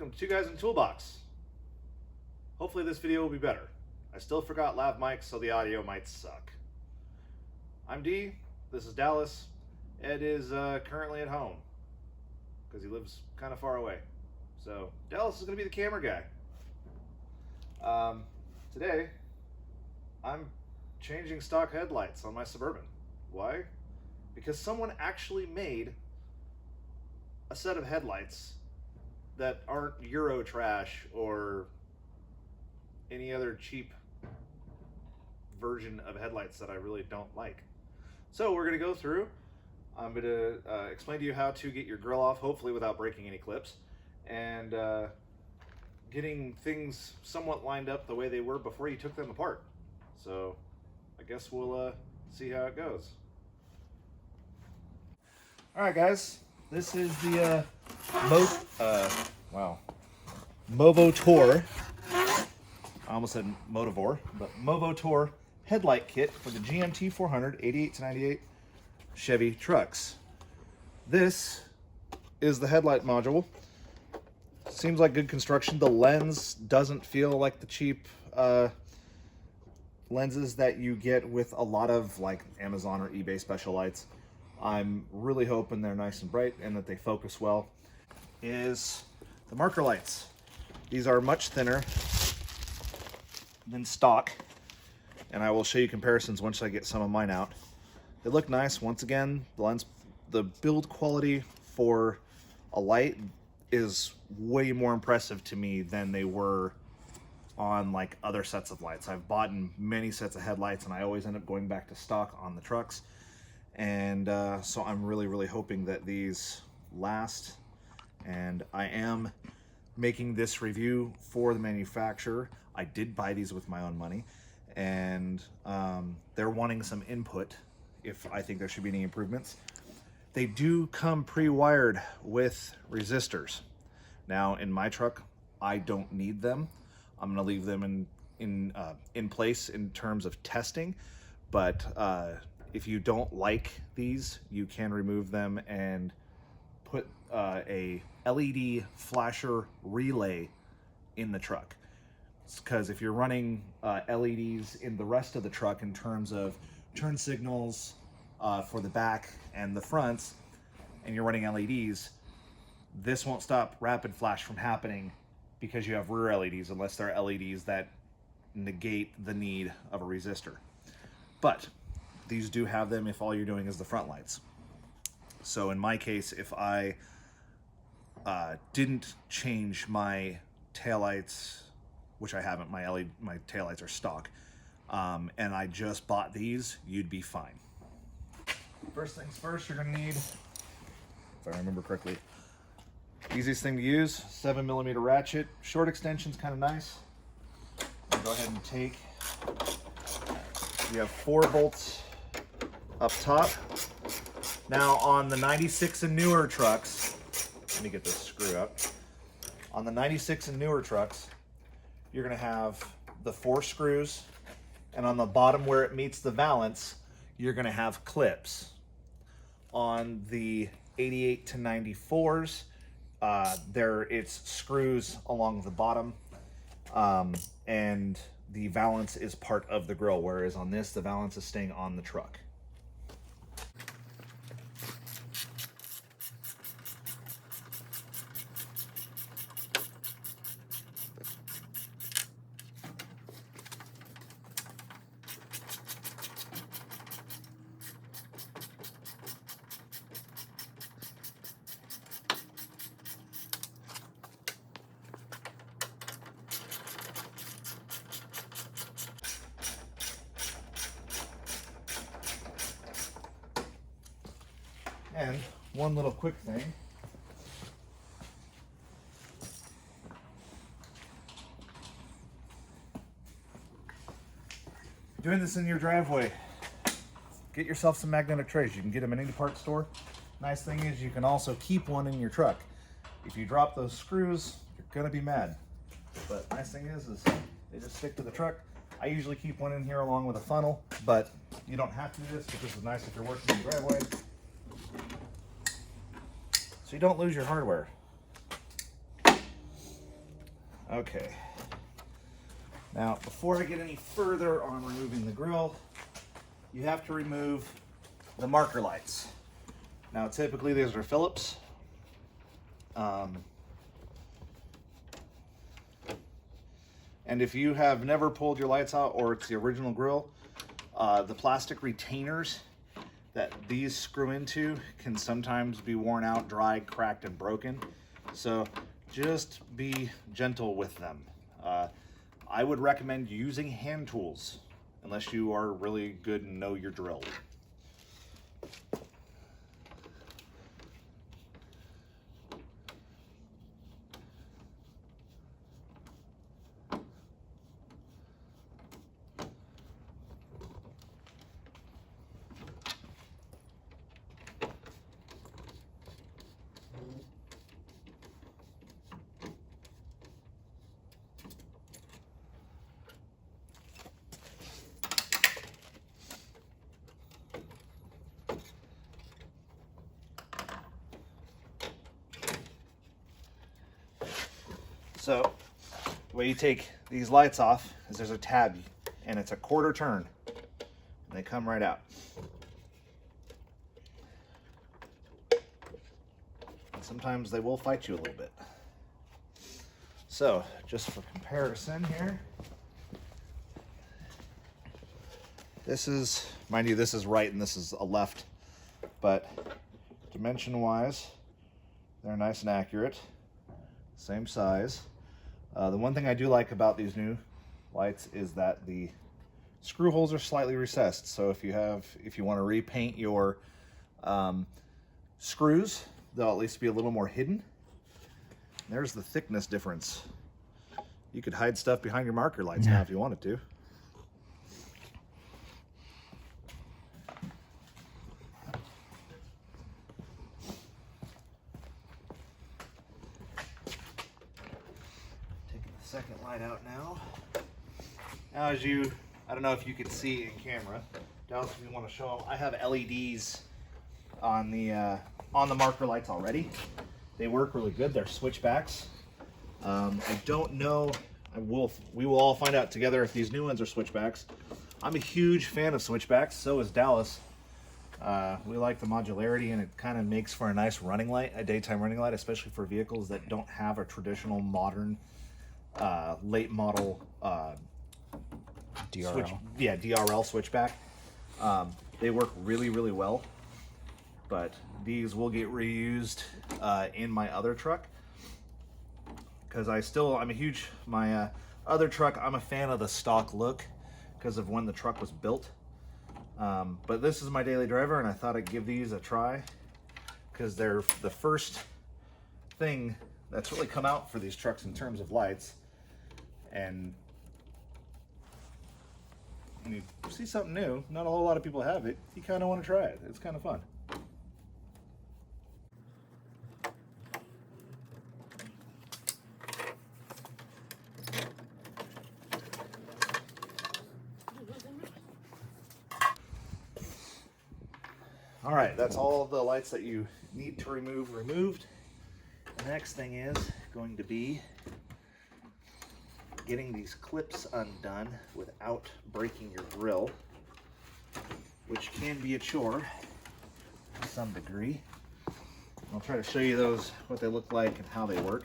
welcome to Two Guys in a Toolbox. Hopefully this video will be better. I still forgot lav mics, so the audio might suck. I'm D, this is Dallas. Ed is currently at home because he lives kind of far away. So Dallas is going to be the camera guy. Today, I'm changing stock headlights on my Suburban. Why? Because someone actually made a set of headlights that aren't Euro trash or any other cheap version of headlights that I really don't like. So we're going to go through. I'm going to explain to you how to get your grill off, hopefully without breaking any clips, and getting things somewhat lined up the way they were before you took them apart. So I guess we'll see how it goes. All right, guys. This is the Movotor. I almost said Motivor, but Movotor headlight kit for the GMT 400 88 to 98 Chevy trucks. This is the headlight module. Seems like good construction. The lens doesn't feel like the cheap lenses that you get with a lot of like Amazon or eBay special lights. I'm really hoping they're nice and bright and that they focus well. Is the marker lights. These are much thinner than stock, and I will show you comparisons once I get some of mine out. They look nice. Once again, the build quality for a light is way more impressive to me than they were on like other sets of lights. I've bought many sets of headlights and I always end up going back to stock on the trucks. And so I'm really hoping that these last, and I am making this review for the manufacturer. I did buy these with my own money, and they're wanting some input if I think there should be any improvements. They do come pre-wired with resistors. Now in my truck, I don't need them. I'm gonna leave them in place in terms of testing, but if you don't like these, you can remove them and put a LED flasher relay in the truck. Because if you're running LEDs in the rest of the truck in terms of turn signals for the back and the fronts, and you're running LEDs, this won't stop rapid flash from happening because you have rear LEDs, unless they're LEDs that negate the need of a resistor. But these do have them if all you're doing is the front lights. So in my case, if I didn't change my taillights, which I haven't, my taillights are stock, and I just bought these, you'd be fine. First things first, you're gonna need, if I remember correctly, easiest thing to use, 7mm ratchet. Short extension's kind of nice. I'll go ahead and take, you have 4 bolts up top. Now on the 96 and newer trucks, let me get this screw out. On the 96 and newer trucks, you're gonna have the 4 screws, and on the bottom where it meets the valance, you're gonna have clips. On the 88 to 94s, it's screws along the bottom, and the valance is part of the grill, whereas on this, the valance is staying on the truck. And one little quick thing. Doing this in your driveway, get yourself some magnetic trays. You can get them in any parts store. Nice thing is you can also keep one in your truck. If you drop those screws, you're gonna be mad. But nice thing is they just stick to the truck. I usually keep one in here along with a funnel, but you don't have to do this, but this is nice if you're working in the driveway. So you don't lose your hardware. Okay. Now, before I get any further on removing the grill, you have to remove the marker lights. Now, typically these are Phillips. And if you have never pulled your lights out, or it's the original grill, the plastic retainers that these screw into can sometimes be worn out, dried, cracked, and broken. So just be gentle with them. I would recommend using hand tools unless you are really good and know your drill. So the way you take these lights off is there's a tab, and it's a quarter turn, and they come right out. And sometimes they will fight you a little bit. So just for comparison here, this is, mind you, this is right and this is a left, but dimension wise, they're nice and accurate, same size. The one thing I do like about these new lights is that the screw holes are slightly recessed. So if you want to repaint your screws, they'll at least be a little more hidden. There's the thickness difference. You could hide stuff behind your marker lights now if you wanted to. Second light out now. Now as you, I don't know if you can see in camera, Dallas, if you want to show them, I have LEDs on the marker lights already. They work really good. They're switchbacks. I don't know, we will all find out together if these new ones are switchbacks. I'm a huge fan of switchbacks, so is Dallas. We like the modularity, and it kind of makes for a nice running light, a daytime running light, especially for vehicles that don't have a traditional modern late model DRL. DRL switchback. They work really, really well, but these will get reused in my other truck, because I'm a huge, my other truck, I'm a fan of the stock look because of when the truck was built. But this is my daily driver, and I thought I'd give these a try because they're the first thing that's really come out for these trucks in terms of lights. And when you see something new, not a whole lot of people have it, you kind of want to try it. It's kind of fun. All right, that's all the lights that you need to remove removed. The next thing is going to be getting these clips undone without breaking your grill, which can be a chore to some degree. I'll try to show you those, what they look like and how they work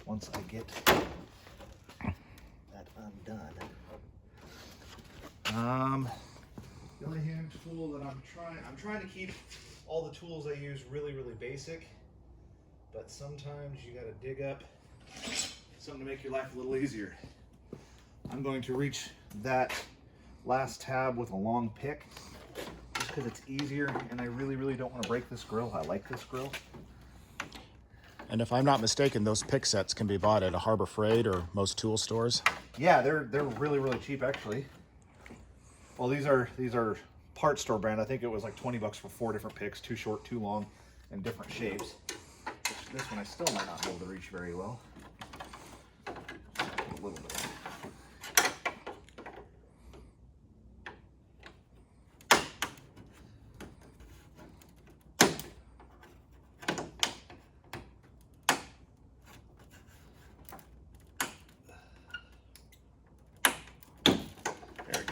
once I get that undone. The only hand tool that I'm trying to keep all the tools I use really, really basic, but sometimes you gotta dig up something to make your life a little easier. I'm going to reach that last tab with a long pick just because it's easier, and I really, really don't want to break this grill. I like this grill. And if I'm not mistaken, those pick sets can be bought at a Harbor Freight or most tool stores. Yeah, they're really, really cheap actually. Well, these are part store brand. I think it was like 20 bucks for 4 different picks, 2 short, 2 long, and different shapes. This one I still might not be able to reach very well. A little bit.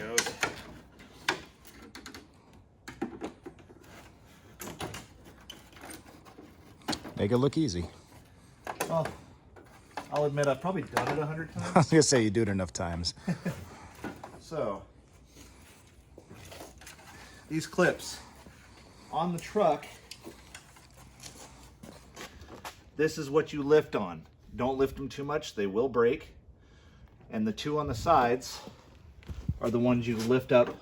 goes. Make it look easy. Well, I'll admit I've probably done it 100 I times. was gonna say you do it enough times. So, these clips on the truck, this is what you lift on. Don't lift them too much, they will break. And the two on the sides are the ones you lift up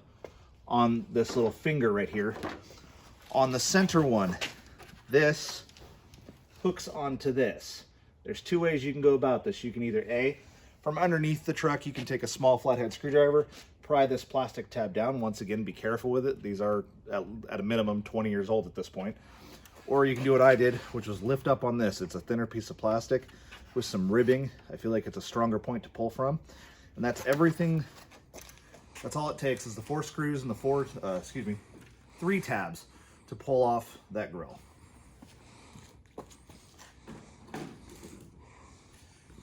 on this little finger right here. On the center one, this hooks onto this. There's two ways you can go about this. You can either from underneath the truck, you can take a small flathead screwdriver, pry this plastic tab down. Once again, be careful with it. These are at a minimum 20 years old at this point. Or you can do what I did, which was lift up on this. It's a thinner piece of plastic with some ribbing. I feel like it's a stronger point to pull from. And that's everything. That's all it takes is the 4 screws and the 3 tabs to pull off that grill.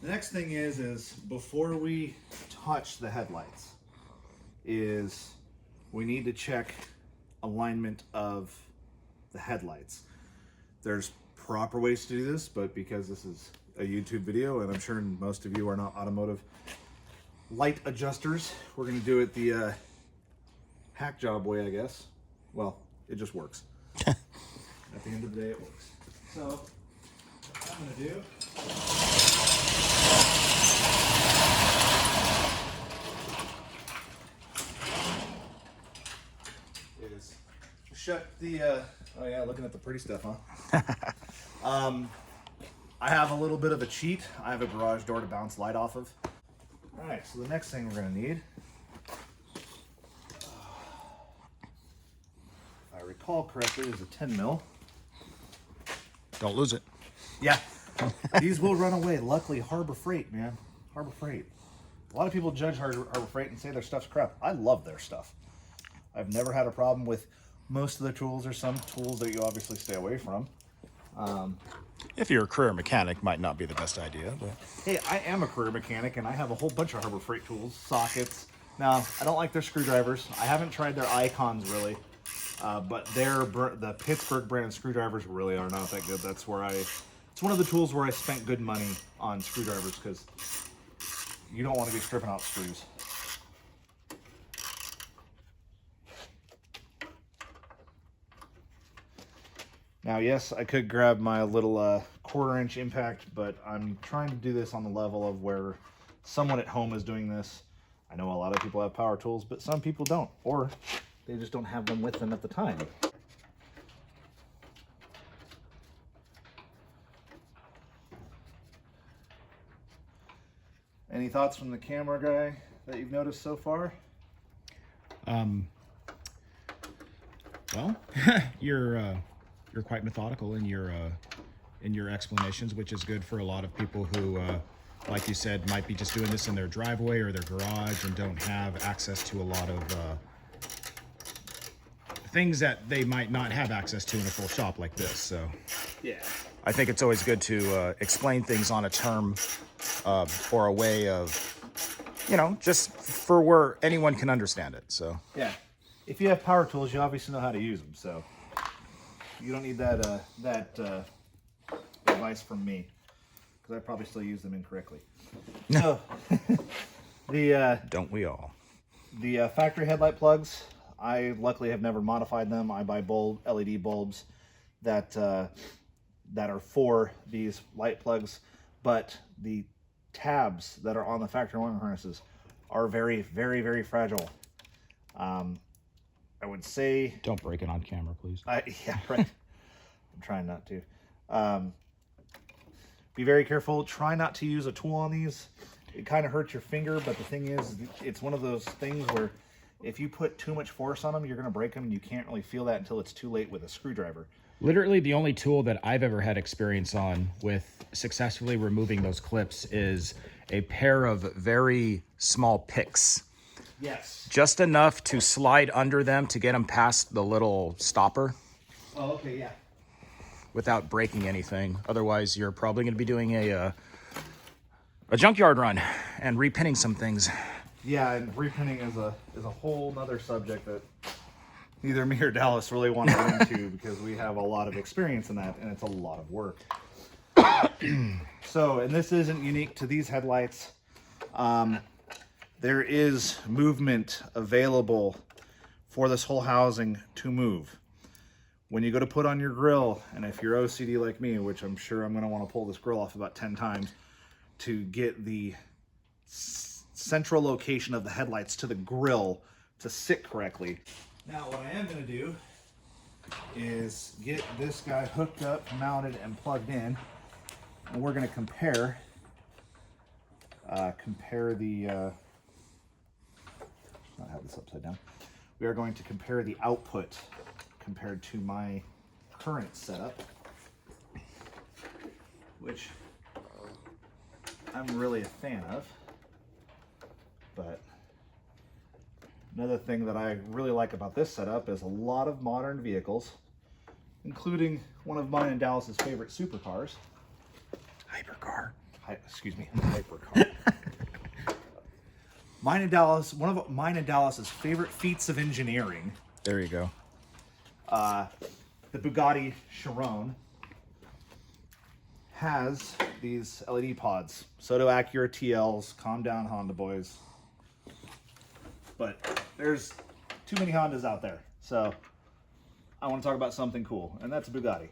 The next thing is before we touch the headlights, is we need to check alignment of the headlights. There's proper ways to do this, but because this is a YouTube video, and I'm sure most of you are not automotive light adjusters, we're going to do it the hack job way, I guess. Well, it just works. At the end of the day, it works. So, what I'm going to do is shut the, oh yeah, looking at the pretty stuff, huh? I have a little bit of a cheat. I have a garage door to bounce light off of. All right, so the next thing we're gonna need, if I recall correctly, is a 10 mil. Don't lose it. Yeah, these will run away. Luckily, Harbor Freight, man. Harbor Freight. A lot of people judge Harbor Freight and say their stuff's crap. I love their stuff. I've never had a problem with most of the tools. There's some tools that you obviously stay away from. If you're a career mechanic, might not be the best idea, but Hey, I am a career mechanic, and I have a whole bunch of Harbor Freight tools, sockets. Now, I don't like their screwdrivers. I haven't tried their icons, really. But the Pittsburgh brand screwdrivers really are not that good. That's where it's one of the tools where I spent good money on screwdrivers, because you don't want to be stripping out screws. Now, yes, I could grab my little 1/4-inch impact, but I'm trying to do this on the level of where someone at home is doing this. I know a lot of people have power tools, but some people don't, or they just don't have them with them at the time. Any thoughts from the camera guy that you've noticed so far? well, you're quite methodical in your explanations, which is good for a lot of people who, like you said, might be just doing this in their driveway or their garage and don't have access to a lot of things that they might not have access to in a full shop like this. So Yeah. I think it's always good to explain things on a term or a way of, just for where anyone can understand it. So Yeah. If you have power tools, you obviously know how to use them, so you don't need that advice from me, because I probably still use them incorrectly. So, don't we all? the factory headlight plugs, I luckily have never modified them. I buy LED bulbs that are for these light plugs, but the tabs that are on the factory wiring harnesses are very, very, very fragile. I would say... Don't break it on camera, please. Yeah, right. I'm trying not to. Be very careful. Try not to use a tool on these. It kind of hurts your finger, but the thing is, it's one of those things where if you put too much force on them, you're going to break them, and you can't really feel that until it's too late with a screwdriver. Literally, the only tool that I've ever had experience on with successfully removing those clips is a pair of very small picks. Yes. Just enough to slide under them to get them past the little stopper. Oh, okay, yeah. Without breaking anything. Otherwise, you're probably going to be doing a junkyard run and repinning some things. Yeah, and reprinting is a whole nother subject that neither me or Dallas really want to get into because we have a lot of experience in that, and it's a lot of work. So, and this isn't unique to these headlights. There is movement available for this whole housing to move. When you go to put on your grill, and if you're OCD like me, which I'm sure I'm going to want to pull this grill off about 10 times to get the central location of the headlights to the grill to sit correctly. Now what I am going to do is get this guy hooked up, mounted, and plugged in, and we're going to compare the not have this upside down. We are going to compare the output compared to my current setup, which I'm really a fan of. But another thing that I really like about this setup is a lot of modern vehicles, including one of mine and Dallas's favorite supercars. Hypercar. Excuse me, hypercar. One of mine and Dallas's favorite feats of engineering. There you go. The Bugatti Chiron has these LED pods. So do Acura TLs. Calm down, Honda boys. But there's too many Hondas out there. So I want to talk about something cool, and that's a Bugatti.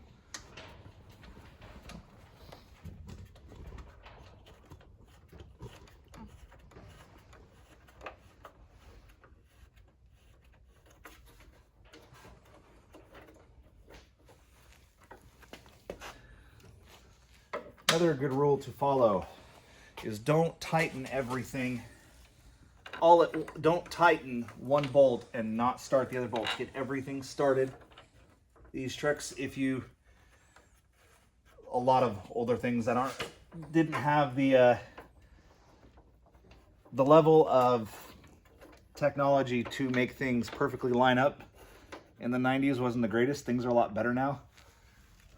Another good rule to follow is don't tighten everything. Don't tighten one bolt and not start the other bolt. Get everything started. These tricks, a lot of older things that didn't have the level of technology to make things perfectly line up in the 90s wasn't the greatest. Things are a lot better now.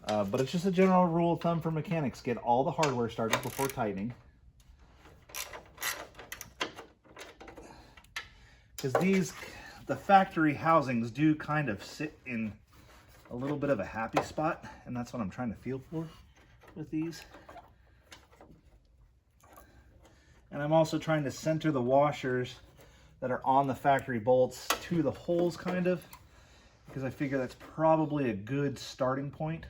But it's just a general rule of thumb for mechanics. Get all the hardware started before tightening. Because the factory housings do kind of sit in a little bit of a happy spot. And that's what I'm trying to feel for with these. And I'm also trying to center the washers that are on the factory bolts to the holes kind of. Because I figure that's probably a good starting point.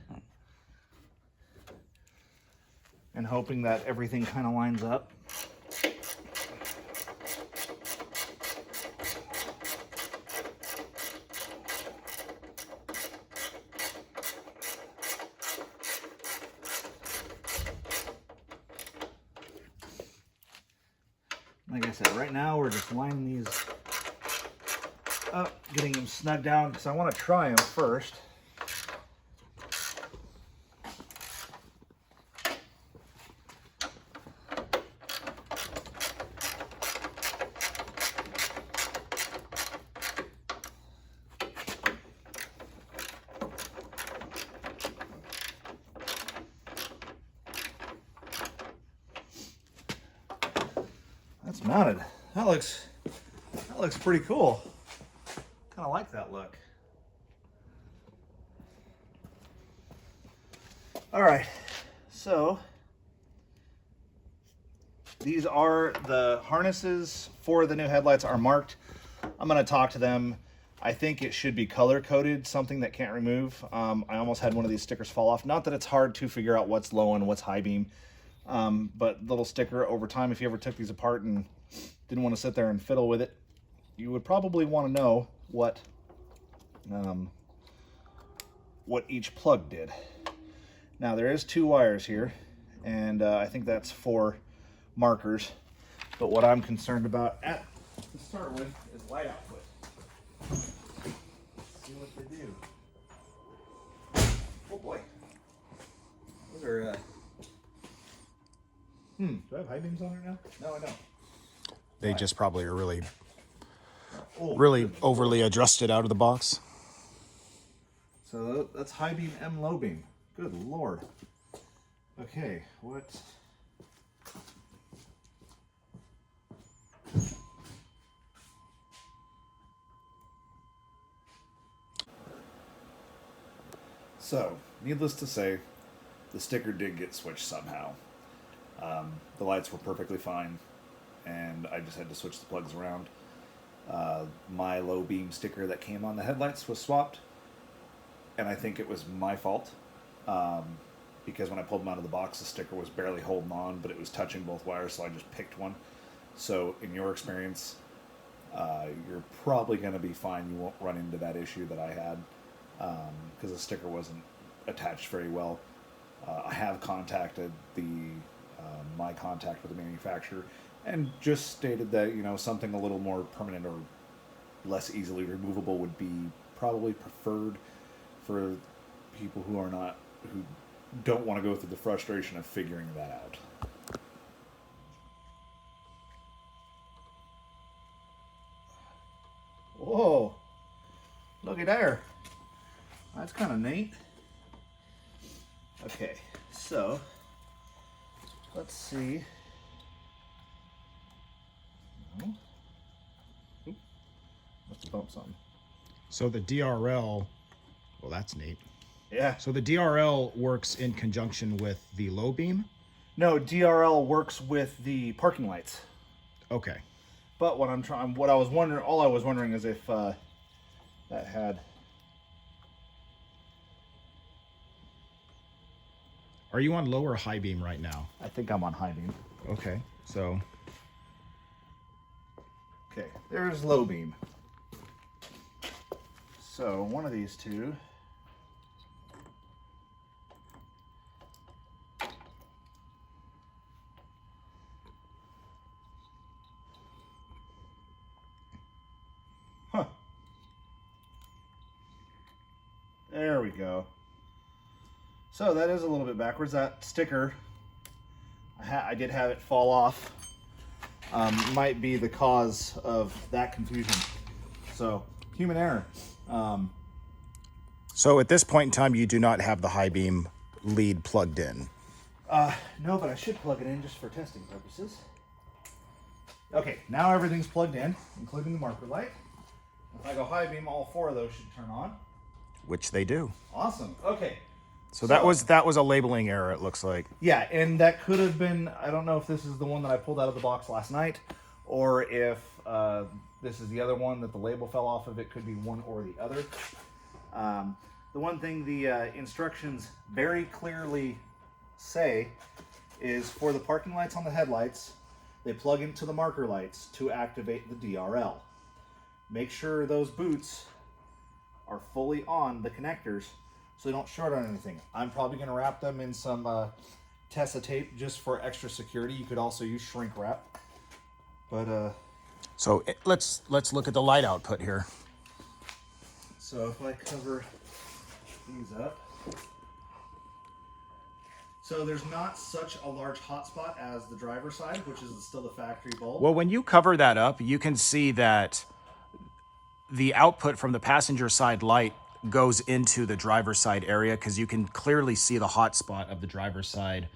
And hoping that everything kind of lines up. Like I said, right now we're just lining these up, getting them snug down because I want to try them first. That's mounted. That looks pretty cool. Kind of like that look. All right, so these are the harnesses for the new headlights are marked. I'm going to talk to them. I think it should be color coded, something that can't remove. I almost had one of these stickers fall off. Not that it's hard to figure out what's low and what's high beam. But little sticker over time, if you ever took these apart and didn't want to sit there and fiddle with it, you would probably want to know what each plug did. Now there is 2 wires here, and I think that's for markers. But what I'm concerned about to start with is light output. Let's see what they do. Oh boy, those are. Do I have high beams on there now? No, I don't. They just probably are really overly adjusted out of the box. So that's high beam and low beam. Good Lord. Okay, what? So, needless to say, the sticker did get switched somehow. The lights were perfectly fine, and I just had to switch the plugs around. My low beam sticker that came on the headlights was swapped, and I think it was my fault, because when I pulled them out of the box, the sticker was barely holding on, but it was touching both wires, so I just picked one. So, in your experience, you're probably going to be fine. You won't run into that issue that I had, because the sticker wasn't attached very well. I have contacted my contact with the manufacturer and just stated that, you know, something a little more permanent or less easily removable would be probably preferred for people who don't want to go through the frustration of figuring that out. Whoa, looky there. That's kind of neat. Okay, so let's see. Oh. Oop. Must have bumped something. So the DRL, well, that's neat. Yeah. So the DRL works in conjunction with the low beam? No, DRL works with the parking lights. Okay. But all I was wondering is if that had. Are you on low or high beam right now? I think I'm on high beam. Okay, so. Okay, there's low beam. So one of these two. Huh. There we go. So that is a little bit backwards. That sticker, I did have it fall off. Might be the cause of that confusion. So, human error. So at this point in time, you do not have the high beam lead plugged in. No, but I should plug it in just for testing purposes. Okay, now everything's plugged in, including the marker light. If I go high beam, all four of those should turn on. Which they do. Awesome. Okay. So that was a labeling error, it looks like. Yeah, and that could have been, I don't know if this is the one that I pulled out of the box last night, or if this is the other one that the label fell off of. It could be one or the other. The one thing the instructions very clearly say is for the parking lights on the headlights, they plug into the marker lights to activate the DRL. Make sure those boots are fully on the connectors so they don't short on anything. I'm probably going to wrap them in some Tessa tape just for extra security. You could also use shrink wrap. But So let's look at the light output here. so if I cover these up. So there's not such a large hotspot as the driver's side, which is still the factory bulb. Well, when you cover that up, you can see that the output from the passenger side light goes into the driver's side area because you can clearly see the hotspot of the driver's side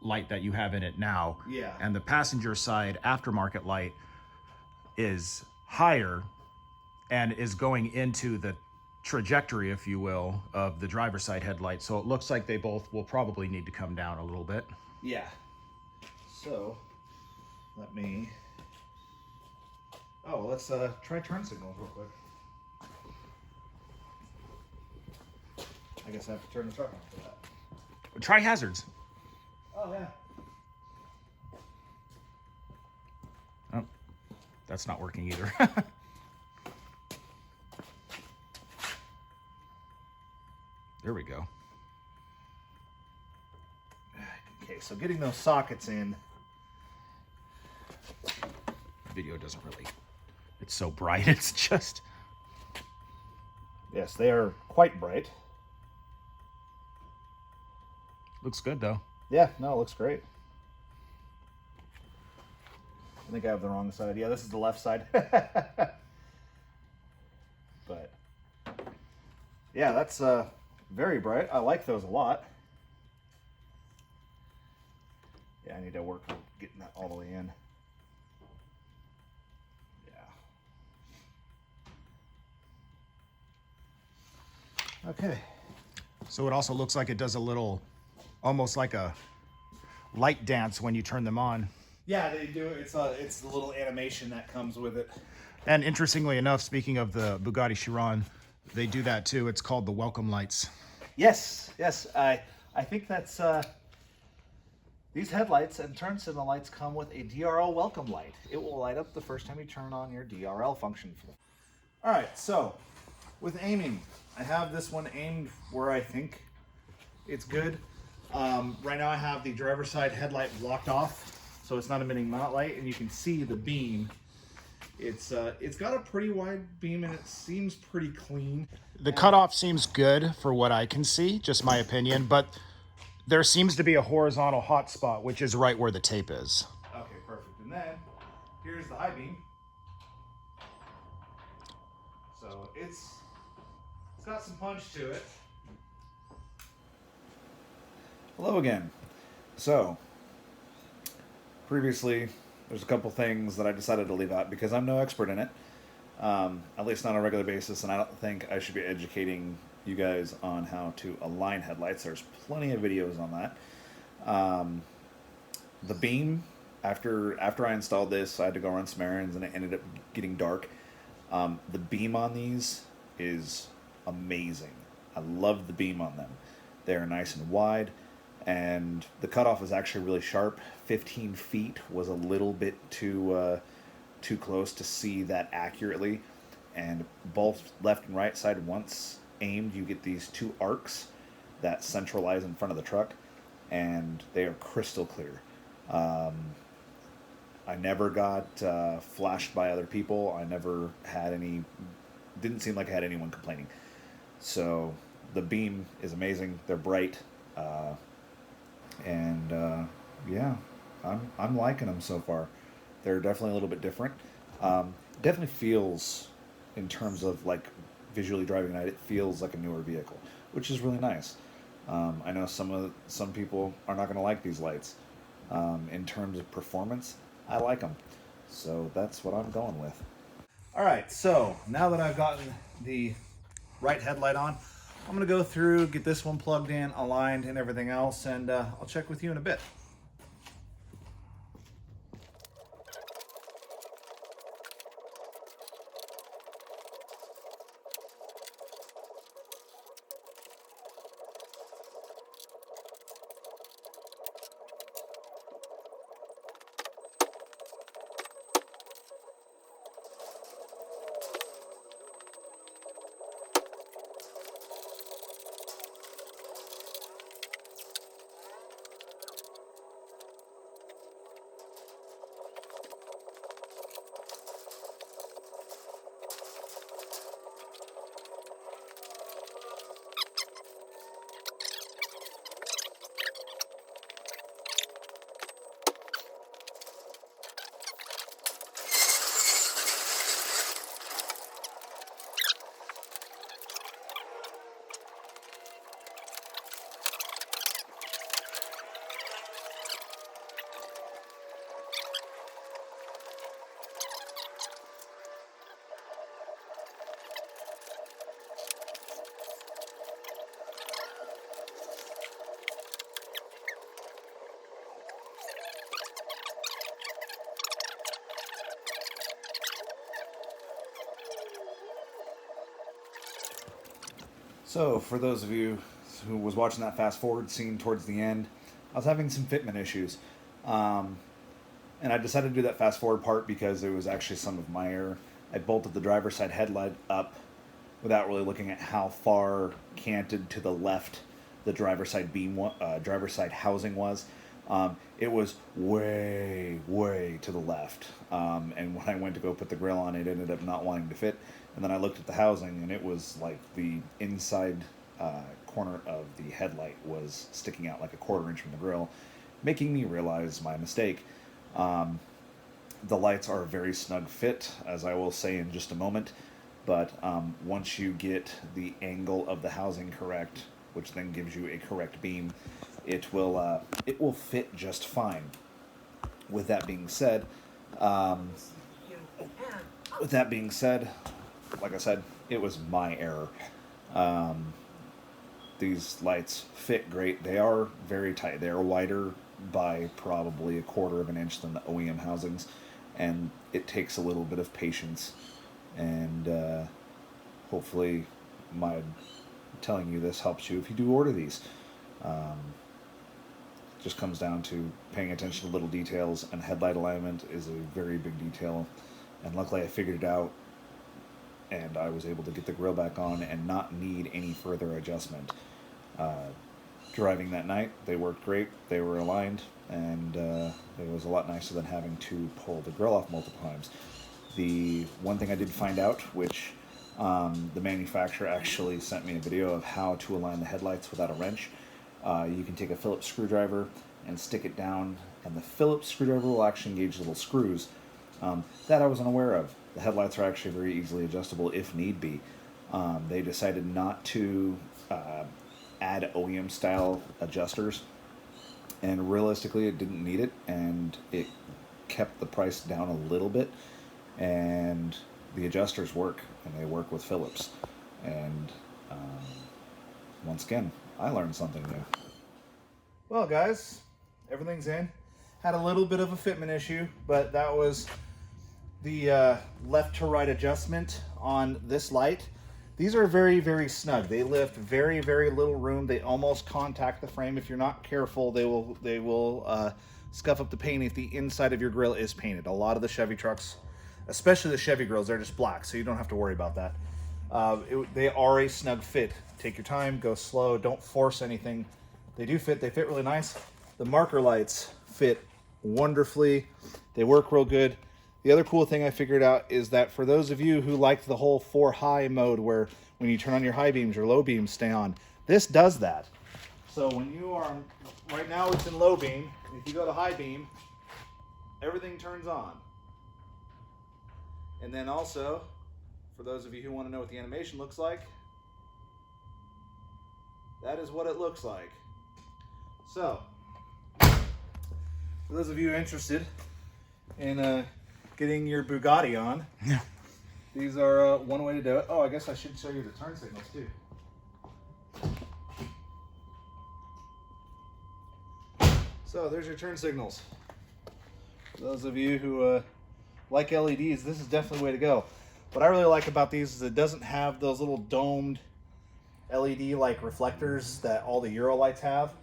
light that you have in it now. Yeah. And the passenger side aftermarket light is higher and is going into the trajectory, if you will, of the driver's side headlight. So it looks like they both will probably need to come down a little bit. Yeah. So let me. Oh, let's try turn signals real quick. I guess I have to turn the truck on for that. Try hazards. Oh yeah. Oh, that's not working either. There we go. Okay, so getting those sockets in. Video doesn't really, it's so bright, it's just. Yes, they are quite bright. Looks good though. Yeah, no, it looks great. I think I have the wrong side. Yeah, this is the left side. But yeah, that's very bright. I like those a lot. Yeah, I need to work on getting that all the way in. Yeah. Okay. So it also looks like it does a little, almost like a light dance when you turn them on. Yeah, they do. It's the little animation that comes with it. And interestingly enough, speaking of the Bugatti Chiron, they do that too. It's called the welcome lights. Yes, yes. I think that's these headlights and turn signal lights come with a DRL welcome light. It will light up the first time you turn on your DRL function. All right, so with aiming, I have this one aimed where I think it's good. Right now I have the driver's side headlight blocked off, so it's not emitting mount light, and you can see the beam. It's got a pretty wide beam and it seems pretty clean. The cutoff seems good for what I can see, just my opinion, but there seems to be a horizontal hot spot, which is right where the tape is. Okay, perfect. And then here's the high beam. So it's got some punch to it. Hello again. So previously, there's a couple things that I decided to leave out because I'm no expert in it, at least not on a regular basis, and I don't think I should be educating you guys on how to align headlights. There's plenty of videos on that. The beam, after I installed this, I had to go run some errands, and it ended up getting dark. The beam on these is amazing. I love the beam on them. They're nice and wide, and the cutoff is actually really sharp. 15 feet was a little bit too close to see that accurately, and both left and right side, once aimed, you get these two arcs that centralize in front of the truck, and they are crystal clear. I never got flashed by other people. I never had any, didn't seem like I had anyone complaining. So the beam is amazing. They're bright, and yeah, I'm liking them so far. They're definitely a little bit different. Definitely feels, in terms of like visually driving at night, it feels like a newer vehicle, which is really nice. I know some people are not going to like these lights. In terms of performance, I like them, so that's what I'm going with. All right, so now that I've gotten the right headlight on, I'm going to go through, get this one plugged in, aligned, and everything else, and I'll check with you in a bit. So, for those of you who was watching that fast forward scene towards the end, I was having some fitment issues. And I decided to do that fast forward part because it was actually some of my error. I bolted the driver's side headlight up without really looking at how far canted to the left the driver's side driver's side housing was. It was way to the left. And when I went to go put the grill on, it ended up not wanting to fit. And then I looked at the housing, and it was like the inside corner of the headlight was sticking out like a 1/4 inch from the grill, making me realize my mistake. The lights are a very snug fit, as I will say in just a moment, but once you get the angle of the housing correct, which then gives you a correct beam, it will fit just fine. With that being said, like I said, it was my error. these lights fit great. They are very tight. They are wider by probably 1/4 of an inch than the OEM housings, and it takes a little bit of patience, and hopefully my telling you this helps you if you do order these. Just comes down to paying attention to little details, and headlight alignment is a very big detail, and luckily I figured it out, and I was able to get the grill back on and not need any further adjustment. Driving that night, they worked great, they were aligned, and it was a lot nicer than having to pull the grill off multiple times. The one thing I did find out, which the manufacturer actually sent me a video of how to align the headlights without a wrench. You can take a Phillips screwdriver and stick it down, and the Phillips screwdriver will actually engage little screws. That I wasn't aware of. The headlights are actually very easily adjustable if need be. They decided not to add OEM style adjusters, and realistically it didn't need it, and it kept the price down a little bit, and the adjusters work, and they work with Phillips, and once again I learned something new. Well guys, everything's in. Had a little bit of a fitment issue, but that was the left to right adjustment on this light. These are very, very snug. They lift very, very little room. They almost contact the frame. If you're not careful, they will scuff up the paint if the inside of your grill is painted. A lot of the Chevy trucks, especially the Chevy grills, they're just black, so you don't have to worry about that. They are a snug fit. Take your time, go slow, don't force anything. They do fit, they fit really nice. The marker lights fit wonderfully. They work real good. The other cool thing I figured out is that for those of you who like the whole 4 high mode where when you turn on your high beams, your low beams stay on, this does that. So when you are, right now it's in low beam, if you go to high beam, everything turns on. And then also, for those of you who want to know what the animation looks like, that is what it looks like. So, for those of you interested in getting your Bugatti on, these are one way to do it. Oh, I guess I should show you the turn signals too. So there's your turn signals. For those of you who like LEDs, this is definitely the way to go. What I really like about these is it doesn't have those little domed LED like reflectors that all the Euro lights have.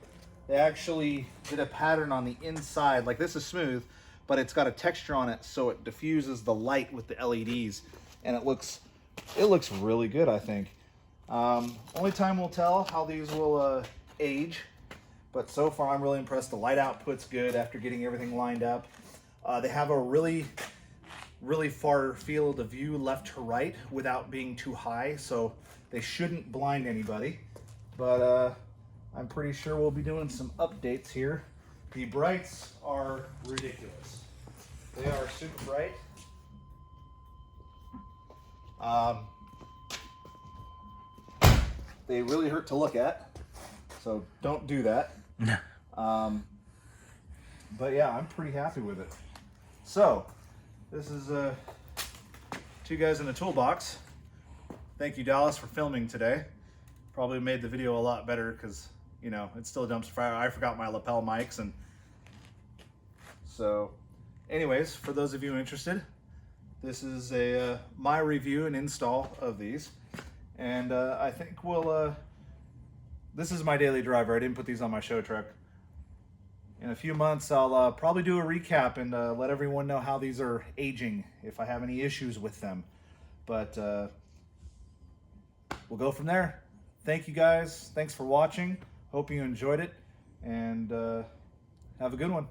They actually did a pattern on the inside. Like this is smooth, but it's got a texture on it, so it diffuses the light with the LEDs, and it looks really good, I think. Only time will tell how these will age, but so far I'm really impressed. The light output's good after getting everything lined up. They have a really far field of view left to right without being too high, so they shouldn't blind anybody. But I'm pretty sure we'll be doing some updates here. The brights are ridiculous. They are super bright. They really hurt to look at, so don't do that. But yeah, I'm pretty happy with it. So, this is 2 guys in a toolbox. Thank you, Dallas, for filming today. Probably made the video a lot better because, you know, it's still a dumpster fire. I forgot my lapel mics, and so anyways, for those of you interested, this is a my review and install of these, and I think we'll this is my daily driver. I didn't put these on my show truck. In a few months I'll probably do a recap and let everyone know how these are aging, if I have any issues with them, but we'll go from there. Thank you guys, thanks for watching, hope you enjoyed it, and have a good one.